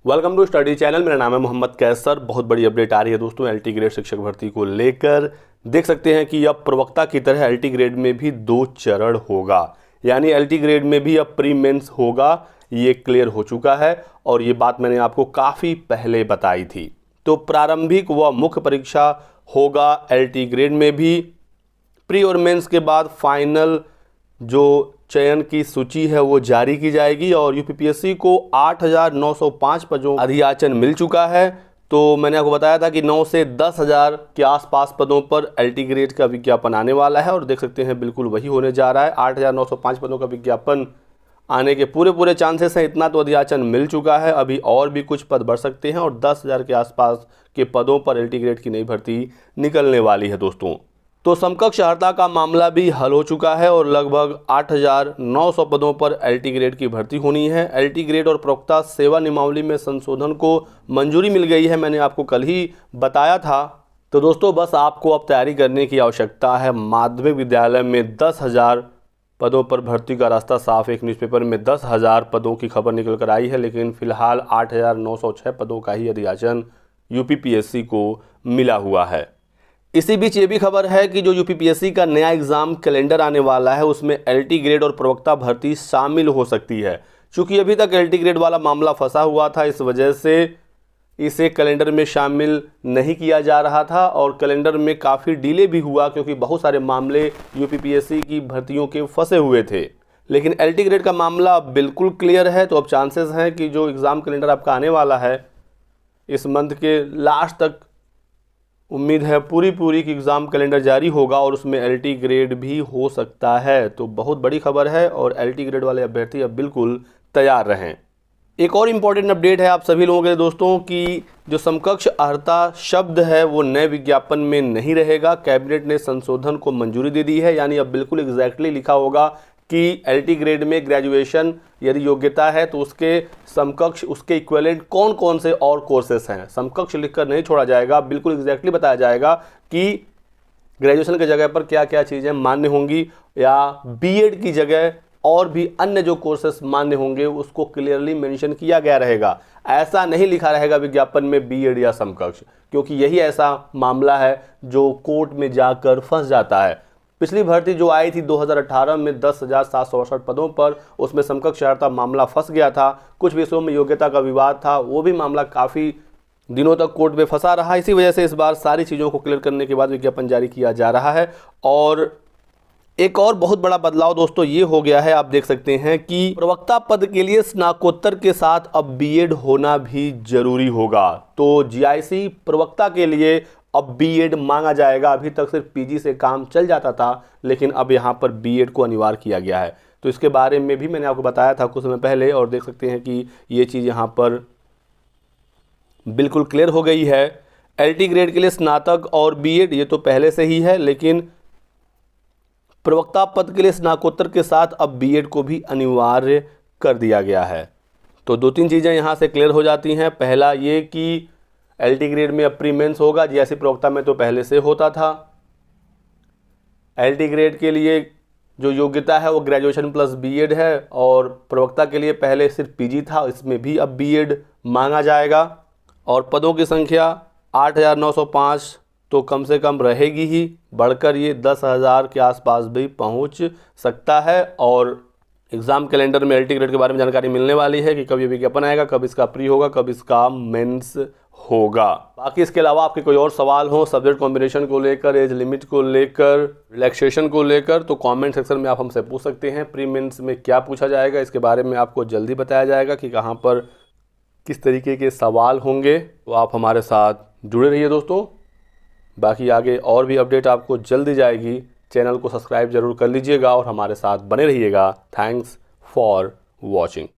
Welcome to study channel. मेरा नाम है मोहम्मद कैसर। बहुत बड़ी अपडेट आ रही है दोस्तों एलटी ग्रेड शिक्षक भर्ती को लेकर। देख सकते हैं कि अब प्रवक्ता की तरह एलटी ग्रेड में भी 2 चरण होगा, यानी एलटी ग्रेड में भी अब प्री मेंस होगा। ये क्लियर हो चुका है और ये बात मैंने आपको काफ़ी पहले बताई थी। तो प्रारंभिक व मुख्य परीक्षा होगा एलटी ग्रेड में भी। प्री और मेंस के बाद फाइनल जो चयन की सूची है वो जारी की जाएगी और यूपीपीएससी को 8,905 पदों अधियाचन मिल चुका है। तो मैंने आपको बताया था कि 9 से 10,000 के आसपास पदों पर एलटी ग्रेड का विज्ञापन आने वाला है और देख सकते हैं बिल्कुल वही होने जा रहा है। 8,905 पदों का विज्ञापन आने के पूरे चांसेस हैं। इतना तो अधियाचन मिल चुका है, अभी और भी कुछ पद बढ़ सकते हैं और 10,000 के आसपास के पदों पर एलटी ग्रेड की नई भर्ती निकलने वाली है दोस्तों। तो समकक्ष अर्हता का मामला भी हल हो चुका है और लगभग 8,900 पदों पर एलटी ग्रेड की भर्ती होनी है। एलटी ग्रेड और प्रवक्ता सेवा नियमावली में संशोधन को मंजूरी मिल गई है, मैंने आपको कल ही बताया था। तो दोस्तों बस आपको अब तैयारी करने की आवश्यकता है। माध्यमिक विद्यालय में 10,000 पदों पर भर्ती का रास्ता साफ। एक न्यूज़पेपर में 10,000 पदों की खबर निकल कर आई है, लेकिन फिलहाल 8,906 पदों का ही अधियाचन यूपीपीएससी को मिला हुआ है। इसी बीच ये भी खबर है कि जो यूपीपीएससी का नया एग्ज़ाम कैलेंडर आने वाला है उसमें एलटी ग्रेड और प्रवक्ता भर्ती शामिल हो सकती है। चूँकि अभी तक एलटी ग्रेड वाला मामला फंसा हुआ था, इस वजह से इसे कैलेंडर में शामिल नहीं किया जा रहा था और कैलेंडर में काफ़ी डिले भी हुआ क्योंकि बहुत सारे मामले यूपीपीएससी की भर्तियों के फंसे हुए थे। लेकिन एलटी ग्रेड का मामला अब बिल्कुल क्लियर है। तो अब चांसेस हैं कि जो एग्ज़ाम कैलेंडर आपका आने वाला है इस मंथ के लास्ट तक, उम्मीद है पूरी कि एग्ज़ाम कैलेंडर जारी होगा और उसमें एलटी ग्रेड भी हो सकता है। तो बहुत बड़ी खबर है और एलटी ग्रेड वाले अभ्यर्थी अब बिल्कुल तैयार रहें। एक और इम्पॉर्टेंट अपडेट है आप सभी लोगों के लिए दोस्तों कि जो समकक्ष अर्हता शब्द है वो नए विज्ञापन में नहीं रहेगा। कैबिनेट ने संशोधन को मंजूरी दे दी है, यानी अब बिल्कुल एग्जैक्टली लिखा होगा कि एलटी ग्रेड में ग्रेजुएशन यदि योग्यता है तो उसके समकक्ष, उसके इक्विवेलेंट कौन कौन से और कोर्सेस हैं, समकक्ष लिखकर नहीं छोड़ा जाएगा। बिल्कुल एग्जैक्टली बताया जाएगा कि ग्रेजुएशन की जगह पर क्या क्या चीज़ें मान्य होंगी या बीएड की जगह और भी अन्य जो कोर्सेस मान्य होंगे उसको क्लियरली मेंशन किया गया रहेगा। ऐसा नहीं लिखा रहेगा विज्ञापन में बीएड या समकक्ष, क्योंकि यही ऐसा मामला है जो कोर्ट में जाकर फंस जाता है। पिछली भर्ती जो आई थी 2018 में 10,768 पदों पर, उसमें समकक्ष अर्हता मामला फंस गया था। कुछ विषयों में योग्यता का विवाद था, वो भी मामला काफ़ी दिनों तक कोर्ट में फंसा रहा। इसी वजह से इस बार सारी चीज़ों को क्लियर करने के बाद विज्ञापन जारी किया जा रहा है। और एक और बहुत बड़ा बदलाव दोस्तों ये हो गया है, आप देख सकते हैं कि प्रवक्ता पद के लिए स्नातकोत्तर के साथ अब बीएड होना भी जरूरी होगा। तो जीआईसी प्रवक्ता के लिए अब बीएड मांगा जाएगा। अभी तक सिर्फ पीजी से काम चल जाता था, लेकिन अब यहाँ पर बीएड को अनिवार्य किया गया है। तो इसके बारे में भी मैंने आपको बताया था कुछ समय पहले और देख सकते हैं कि ये चीज़ यहाँ पर बिल्कुल क्लियर हो गई है। एलटी ग्रेड के लिए स्नातक और बीएड ये तो पहले से ही है, लेकिन प्रवक्ता पद के लिए स्नातकोत्तर के साथ अब बीएड को भी अनिवार्य कर दिया गया है। तो 2-3 चीज़ें यहाँ से क्लियर हो जाती हैं। पहला ये कि एलटी ग्रेड में अब प्री मेंस होगा, जैसे प्रवक्ता में तो पहले से होता था। एलटी ग्रेड के लिए जो योग्यता है वो ग्रेजुएशन प्लस बीएड है और प्रवक्ता के लिए पहले सिर्फ पीजी था, इसमें भी अब बीएड मांगा जाएगा। और पदों की संख्या 8,905 तो कम से कम रहेगी ही, बढ़कर ये 10,000 के आसपास भी पहुंच सकता है। और एग्ज़ाम कैलेंडर में एलटी ग्रेड के बारे में जानकारी मिलने वाली है कि कब ये विज्ञापन आएगा, कब इसका प्री होगा, कब इसका मेंस होगा। बाकी इसके अलावा आपके कोई और सवाल हो सब्जेक्ट कॉम्बिनेशन को लेकर, एज लिमिट को लेकर, रिलैक्सेशन को लेकर, तो कमेंट सेक्शन में आप हमसे पूछ सकते हैं। प्री मेंस में क्या पूछा जाएगा इसके बारे में आपको जल्दी बताया जाएगा कि कहाँ पर किस तरीके के सवाल होंगे। तो आप हमारे साथ जुड़े रहिए दोस्तों। बाकी आगे और भी अपडेट आपको जल्दी जाएगी। चैनल को सब्सक्राइब जरूर कर लीजिएगा और हमारे साथ बने रहिएगा। Thanks for watching.